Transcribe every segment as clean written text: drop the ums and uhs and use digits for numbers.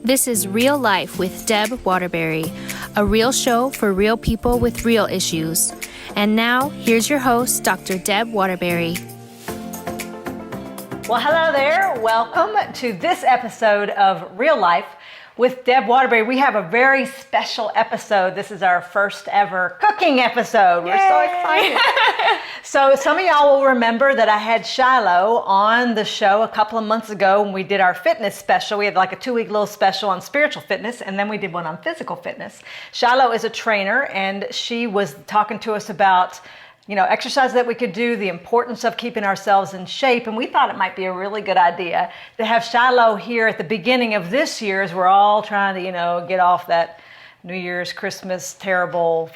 This is Real Life with Deb Waterbury, a real show for real people with real issues. And now, here's your host, Dr. Deb Waterbury. Well, hello there. Welcome to this episode of Real Life with Deb Waterbury. We have a very special episode. This is our first ever cooking episode. We're so excited. So some of y'all will remember that I had Shilo on the show a couple of months ago when we did our fitness special. We had like a 2-week little special on spiritual fitness, and then we did one on physical fitness. Shilo is a trainer, and she was talking to us about exercise that we could do, the importance of keeping ourselves in shape. And we thought it might be a really good idea to have Shilo here at the beginning of this year as we're all trying to, get off that New Year's, Christmas, terrible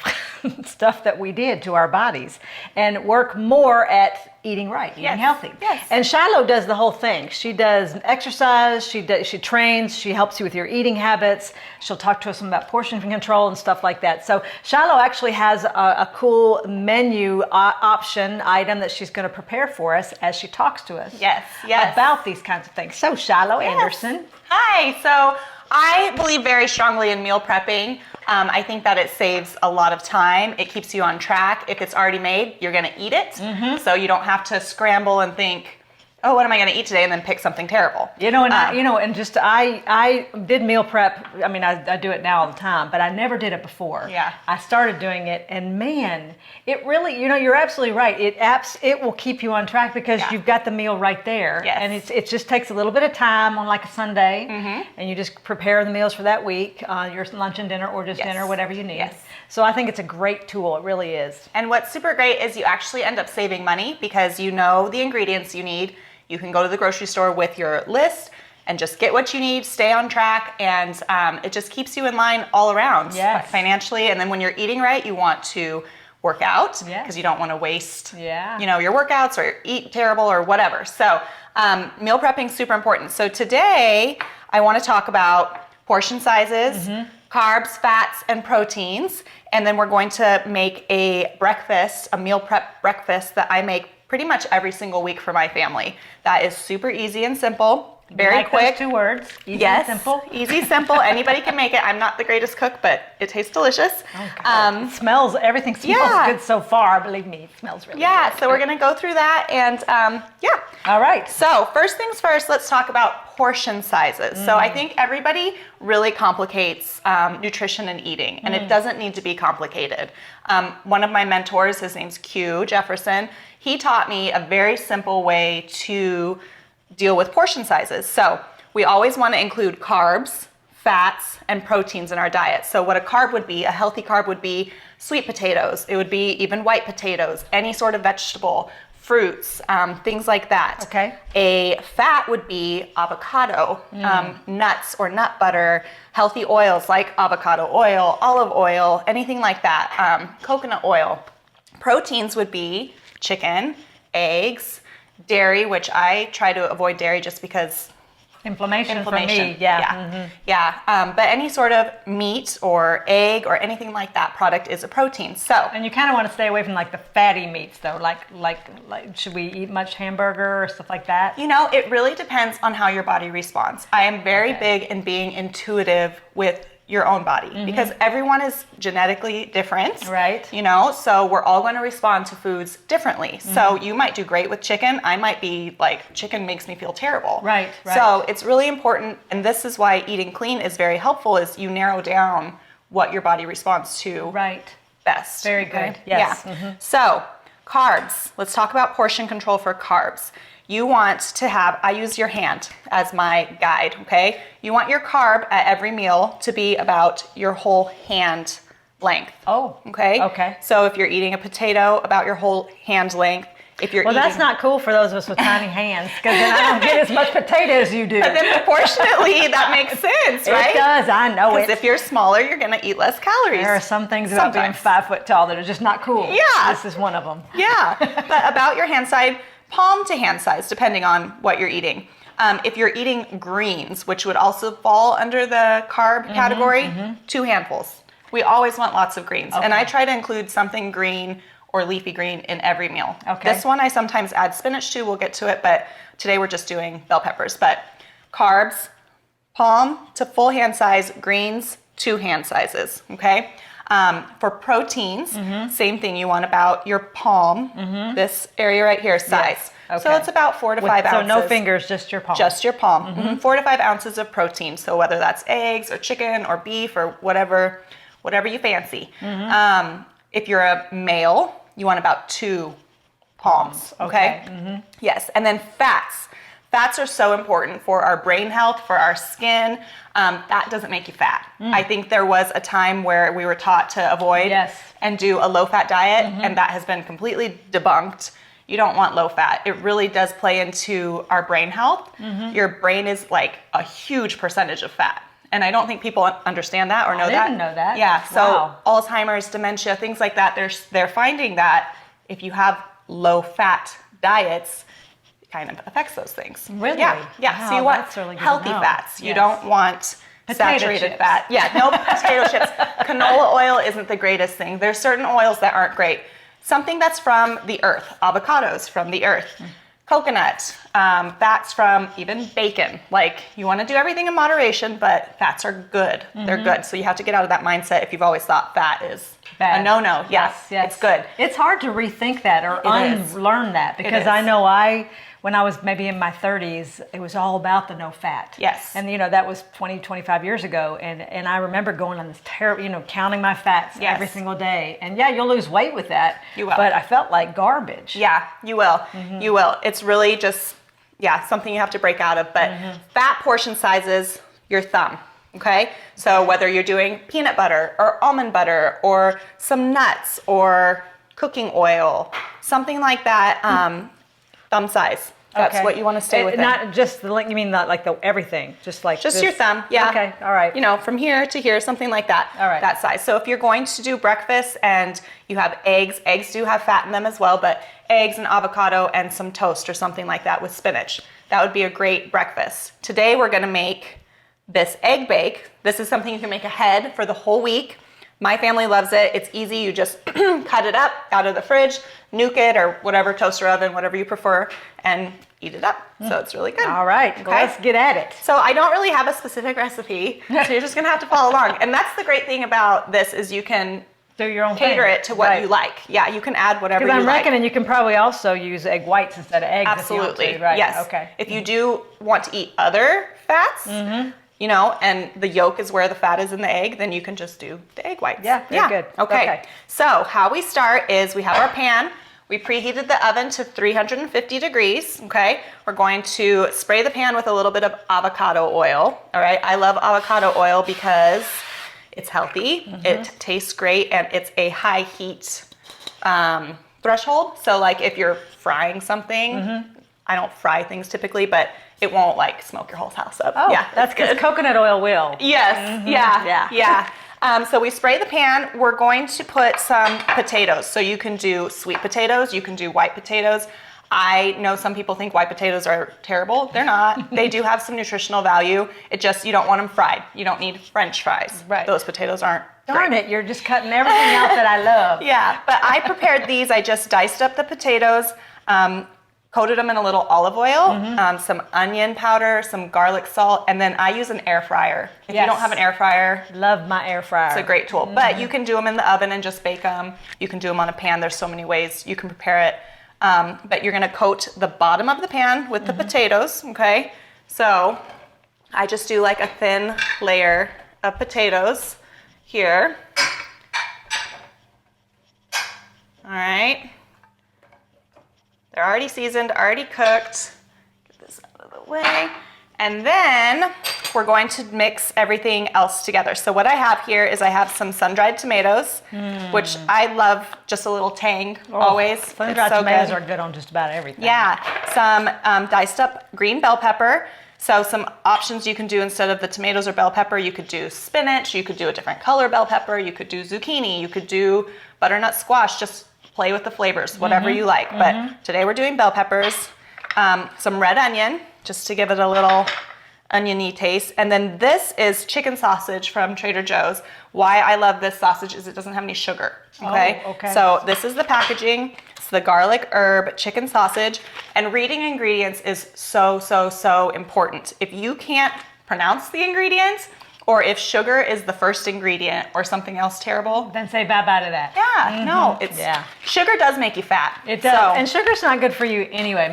stuff that we did to our bodies and work more at eating right, eating healthy. Yes. And Shilo does the whole thing. She does exercise, she trains, she helps you with your eating habits. She'll talk to us about portion control and stuff like that. So Shilo actually has a cool menu option item that she's going to prepare for us as she talks to us about these kinds of things. So Shilo Anderson. Hi. So I believe very strongly in meal prepping. I think that it saves a lot of time. It keeps you on track. If it's already made, you're going to eat it. Mm-hmm. So you don't have to scramble and think, oh, what am I going to eat today? And then pick something terrible. I did meal prep. I mean, I do it now all the time, but I never did it before. Yeah. I started doing it, and man, it really, you're absolutely right. It will keep you on track because you've got the meal right there. Yes. And it just takes a little bit of time on like a Sunday, and you just prepare the meals for that week, your lunch and dinner, or just dinner, whatever you need. Yes. So I think it's a great tool. It really is. And what's super great is you actually end up saving money because you know the ingredients you need. You can go to the grocery store with your list and just get what you need, stay on track, and it just keeps you in line all around financially. And then when you're eating right, you want to work out because you don't want to waste your workouts or eat terrible or whatever. So meal prepping is super important. So today I want to talk about portion sizes, carbs, fats, and proteins. And then we're going to make a meal prep breakfast that I make pretty much every single week for my family. That is super easy and simple, very quick. Those 2 words, easy and simple. Easy, simple. Anybody can make it. I'm not the greatest cook, but it tastes delicious. Everything smells good so far. Believe me, it smells really good. So we're gonna go through that and All right. So first things first, let's talk about portion sizes. So I think everybody really complicates nutrition and eating, and it doesn't need to be complicated. One of my mentors, his name's Q Jefferson, he taught me a very simple way to deal with portion sizes. So we always want to include carbs, fats, and proteins in our diet. So what a carb would be, a healthy carb would be sweet potatoes. It would be even white potatoes, any sort of vegetable, fruits, things like that. Okay. A fat would be avocado, nuts or nut butter, healthy oils like avocado oil, olive oil, anything like that, coconut oil. Proteins would be chicken, eggs, dairy, which I try to avoid dairy just because Inflammation. For me, but any sort of meat or egg or anything like that product is a protein. So, and you kind of want to stay away from like the fatty meats though, like should we eat much hamburger or stuff like that? It really depends on how your body responds. I am very big in being intuitive with your own body because everyone is genetically different, right? So we're all going to respond to foods differently. So you might do great with chicken. I might be like, chicken makes me feel terrible. Right. So it's really important, and this is why eating clean is very helpful, is you narrow down what your body responds to best. Very good. Yes. Yeah. So carbs, let's talk about portion control for carbs. You want to have, I use your hand as my guide, okay? You want your carb at every meal to be about your whole hand length. Oh. Okay? So if you're eating a potato, about your whole hand length. That's not cool for those of us with tiny hands, because then I don't get as much potato as you do. But then proportionately, that makes sense, right? It does, I know it. Because if you're smaller, you're going to eat less calories. There are some things about being 5 foot tall that are just not cool. Yeah. This is one of them. Yeah, but about your hand size, palm to hand size, depending on what you're eating. If you're eating greens, which would also fall under the carb category, 2 handfuls. We always want lots of greens. And I try to include something green or leafy green in every meal. Okay. This one I sometimes add spinach to, we'll get to it, but today we're just doing bell peppers. But carbs, palm to full hand size, greens 2 hand sizes, okay? For proteins, same thing. You want about your palm, this area right here, size. Yes. Okay. So it's about 4 to 5 ounces. So no fingers, just your palm. Just your palm. 4 to 5 ounces of protein. So whether that's eggs or chicken or beef or whatever you fancy. If you're a male, you want about 2 palms. Okay. Yes. And then fats. Fats are so important for our brain health, for our skin. That doesn't make you fat. I think there was a time where we were taught to avoid and do a low-fat diet, and that has been completely debunked. You don't want low fat. It really does play into our brain health. Your brain is like a huge percentage of fat. And I don't think people understand that or know that. I didn't know that. Yeah, so Wow. Alzheimer's, dementia, things like that, they're finding that if you have low-fat diets, kind of affects those things. Really? Yeah. Wow, So you want that's really good to healthy know. fats. You Yes. don't want saturated chips. fat. Yeah, no potato chips. Canola oil isn't the greatest thing. There's certain oils that aren't great. Something that's from the earth, avocados from the earth, coconut, fats from even bacon. Like, you want to do everything in moderation, but fats are good. They're good. So you have to get out of that mindset if you've always thought fat is Bad. a no-no. Yes, It's good. It's hard to rethink that or is. unlearn that, because is. I know when I was maybe in my 30s, it was all about the no fat. Yes. And that was 20, 25 years ago. And I remember going on this terrible, counting my fats Yes. every single day. And yeah, you'll lose weight with that. You will. But I felt like garbage. Yeah, you will. You will. It's really just, something you have to break out of. But fat portion sizes, your thumb. Okay? So whether you're doing peanut butter or almond butter or some nuts or cooking oil, something like that, thumb size. That's Okay. what you want to stay with. Not just the link, you mean not like the everything, just like Just this. your thumb, yeah. Okay, all right. From here to here, something like that. All right. That size. So if you're going to do breakfast and you have eggs do have fat in them as well, but eggs and avocado and some toast or something like that with spinach, that would be a great breakfast. Today we're going to make this egg bake. This is something you can make ahead for the whole week. My family loves it. It's easy. You just cut it up out of the fridge, nuke it, or whatever, toaster oven, whatever you prefer, and eat it up. So it's really good. All right, Okay. well, let's get at it. So I don't really have a specific recipe, so you're just gonna have to follow along. And that's the great thing about this is you can Do your own cater thing. it to what Right. you like. Yeah, you can add whatever you Because I'm like. reckoning you can probably also use egg whites instead of eggs. Absolutely. If you want to, right? Yes. Okay. If you do want to eat other fats, and the yolk is where the fat is in the egg, then you can just do the egg whites. Yeah, very good. Okay. So how we start is we have our pan. We preheated the oven to 350 degrees, okay? We're going to spray the pan with a little bit of avocado oil, all right? I love avocado oil because it's healthy, it tastes great, and it's a high heat threshold. So like if you're frying something, I don't fry things typically, but it won't like smoke your whole house up. Oh, yeah, that's because coconut oil will. Yes, yeah. So we spray the pan. We're going to put some potatoes. So you can do sweet potatoes, you can do white potatoes. I know some people think white potatoes are terrible. They're not. They do have some nutritional value. It just, you don't want them fried. You don't need French fries. Right. Those potatoes aren't Darn great. it, you're just cutting everything out that I love. Yeah, but I prepared these. I just diced up the potatoes, coated them in a little olive oil, some onion powder, some garlic salt, and then I use an air fryer. If you don't have an air fryer, Love my air fryer. it's a great tool. But you can do them in the oven and just bake them. You can do them on a pan. There's so many ways you can prepare it. But you're gonna coat the bottom of the pan with the potatoes, okay? So I just do like a thin layer of potatoes here. All right. They're already seasoned, already cooked. Get this out of the way. And then we're going to mix everything else together. So what I have here is I have some sun-dried tomatoes, which I love, just a little tang always. Sun-dried It's so tomatoes good. are good on just about everything. Yeah, some diced up green bell pepper. So some options you can do instead of the tomatoes or bell pepper, you could do spinach, you could do a different color bell pepper, you could do zucchini, you could do butternut squash, just play with the flavors, whatever you like. But today we're doing bell peppers, some red onion, just to give it a little oniony taste. And then this is chicken sausage from Trader Joe's. Why I love this sausage is it doesn't have any sugar, okay? Oh, okay. So this is the packaging. It's the garlic herb chicken sausage. And reading ingredients is so, so, so important. If you can't pronounce the ingredients, or if sugar is the first ingredient or something else terrible. Then say bye-bye to that. Yeah, no, sugar does make you fat. It does, and sugar's not good for you anyway. It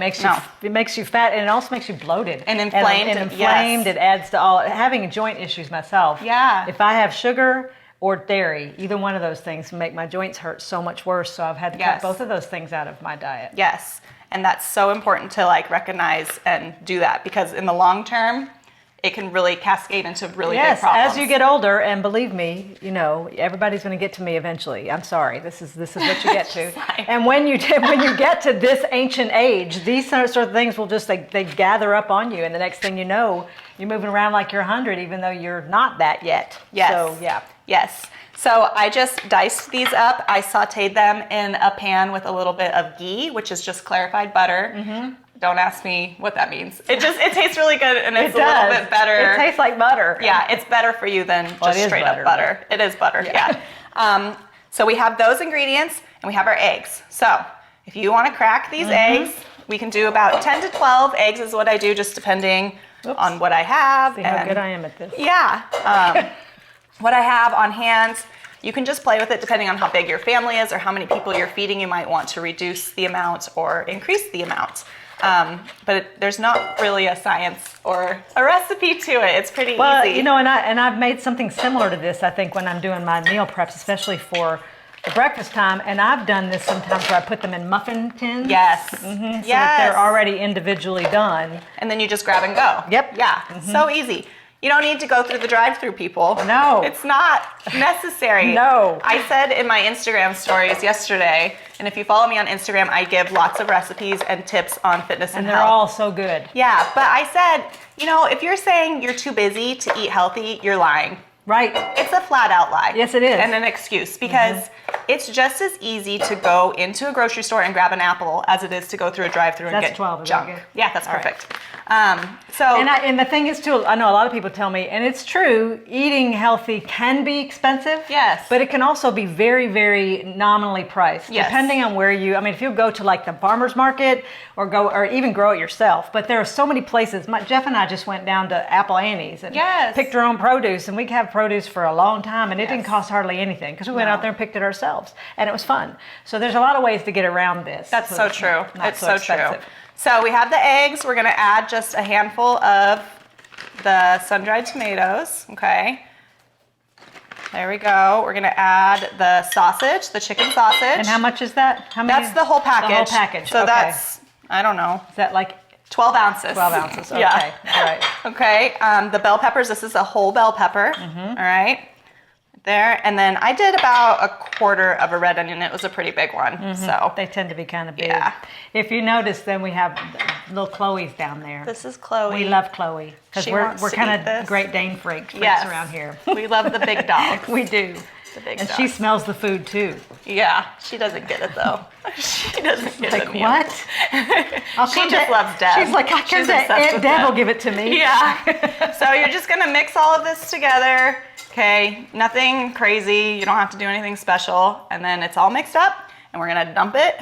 makes you fat, and it also makes you bloated and inflamed. And inflamed. It adds to all having joint issues myself. Yeah. If I have sugar or dairy, either one of those things make my joints hurt so much worse. So I've had to cut both of those things out of my diet. Yes, and that's so important to like recognize and do that, because in the long term, it can really cascade into really big problems. As you get older, and believe me, everybody's going to get to me eventually. I'm sorry, this is what you get to. And when you get to this ancient age, these sort of things will just they gather up on you, and the next thing you know, you're moving around like you're 100, even though you're not that yet. Yes. So Yes. So I just diced these up. I sauteed them in a pan with a little bit of ghee, which is just clarified butter. Mm-hmm. Don't ask me what that means. It tastes really good, and it's a little bit better. It tastes like butter. Yeah, it's better for you than just straight up butter. It is butter, yeah. So we have those ingredients, and we have our eggs. So if you want to crack these eggs, we can do about 10 to 12 eggs is what I do, just depending on what I have. See how good I am at this. Yeah. What I have on hand. You can just play with it depending on how big your family is or how many people you're feeding. You might want to reduce the amount or increase the amount. But there's not really a science or a recipe to it. It's pretty easy. And I've made something similar to this, I think, when I'm doing my meal preps, especially for the breakfast time. And I've done this sometimes where I put them in muffin tins. Yes. Mm-hmm, so that they're already individually done. And then you just grab and go. Yep. Yeah. Mm-hmm. So easy. You don't need to go through the drive-through, people. No. It's not necessary. No. I said in my Instagram stories yesterday, and if you follow me on Instagram, I give lots of recipes and tips on fitness and health. And they're all so good. Yeah, but I said, if you're saying you're too busy to eat healthy, you're lying. Right. It's a flat out lie. Yes, it is. And an excuse, because it's just as easy to go into a grocery store and grab an apple as it is to go through a drive-through and get 12, junk. Yeah, that's perfect. Right. And the thing is too, I know a lot of people tell me, and it's true, eating healthy can be expensive. Yes. But it can also be very, very nominally priced. Yes. Depending on where if you go to like the farmer's market or even grow it yourself. But there are so many places. Jeff and I just went down to Apple Annie's and picked our own produce, and we could have produce for a long time, and it didn't cost hardly anything because we went out there and picked it ourselves, and it was fun. So there's a lot of ways to get around this. That's so true. It's so expensive. true. So we have the eggs. We're going to add just a handful of the sun-dried tomatoes. Okay. There we go. We're going to add the sausage, the chicken sausage. And how much is that? How many? That's the whole package. The whole package. So that's, I don't know. Is that like 12 ounces? 12 ounces. Okay. Yeah. All right. Okay. The bell peppers. This is a whole bell pepper. Mm-hmm. All right. There, and then I did about a quarter of a red onion. It was a pretty big one, so they tend to be kind of big. Yeah. If you notice, then we have little Chloe's down there. This is Chloe. We love Chloe because we're kind of Great Dane freaks around here. We love the big dogs. We do. The big and dogs. she smells the food too. Yeah, she doesn't get it though. She doesn't get it. Like what? She just loves Deb. She's like, I can say Aunt Deb will give it to me. Yeah. So you're just gonna mix all of this together. Okay, nothing crazy. You don't have to do anything special. And then it's all mixed up, and we're gonna dump it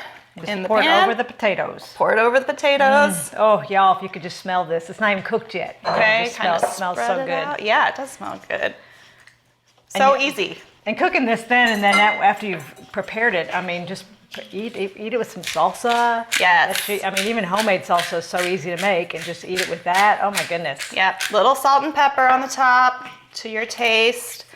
in the pan. Pour it over the potatoes. Pour it over the potatoes. Oh, y'all, if you could just smell this. It's not even cooked yet. Okay, it smells so good. Out. Yeah, it does smell good. So easy. And cooking this then, and then after you've prepared it, just eat it with some salsa. Yes. Even homemade salsa is so easy to make, and just eat it with that. Oh my goodness. Yep. Little salt and pepper on the top to your taste.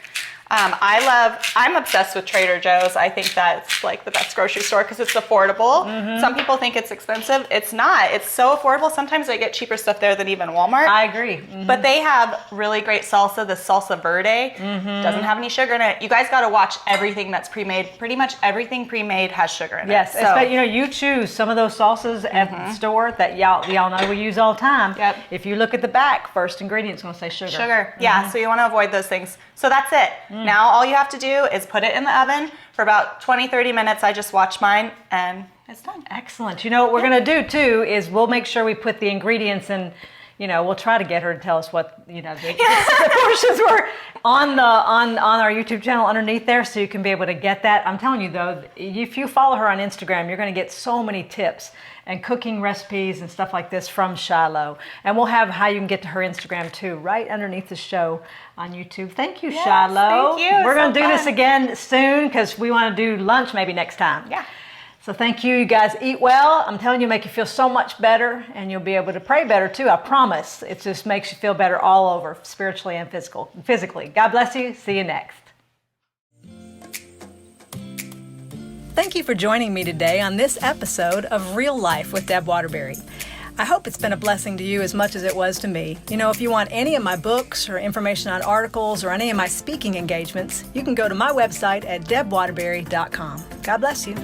I'm obsessed with Trader Joe's. I think that's like the best grocery store because it's affordable. Mm-hmm. Some people think it's expensive. It's not. It's so affordable. Sometimes I get cheaper stuff there than even Walmart. I agree. Mm-hmm. But they have really great salsa. The salsa verde doesn't have any sugar in it. You guys got to watch everything that's pre-made. Pretty much everything pre-made has sugar in it. Yes. So, you choose some of those salsas at the store that y'all know we use all the time. Yep. If you look at the back, first ingredient's going to say sugar. Sugar. Yeah. So you want to avoid those things. So that's it. Now all you have to do is put it in the oven for about 20-30 minutes. I just watch mine and it's done. Excellent. What we're going to do too is we'll make sure we put the ingredients in we'll try to get her to tell us what, the portions were on our YouTube channel underneath there, so you can be able to get that. I'm telling you though, if you follow her on Instagram, you're going to get so many tips and cooking recipes and stuff like this from Shilo. And we'll have how you can get to her Instagram too, right underneath the show on YouTube. Thank you, Yes, Shilo. thank you. We're going to do fun. this again soon because we want to do lunch maybe next time. Yeah. So thank you. You guys eat well. I'm telling you, make you feel so much better, and you'll be able to pray better too. I promise. It just makes you feel better all over, spiritually and physically. God bless you. See you next. Thank you for joining me today on this episode of Real Life with Deb Waterbury. I hope it's been a blessing to you as much as it was to me. If you want any of my books or information on articles or any of my speaking engagements, you can go to my website at debwaterbury.com. God bless you.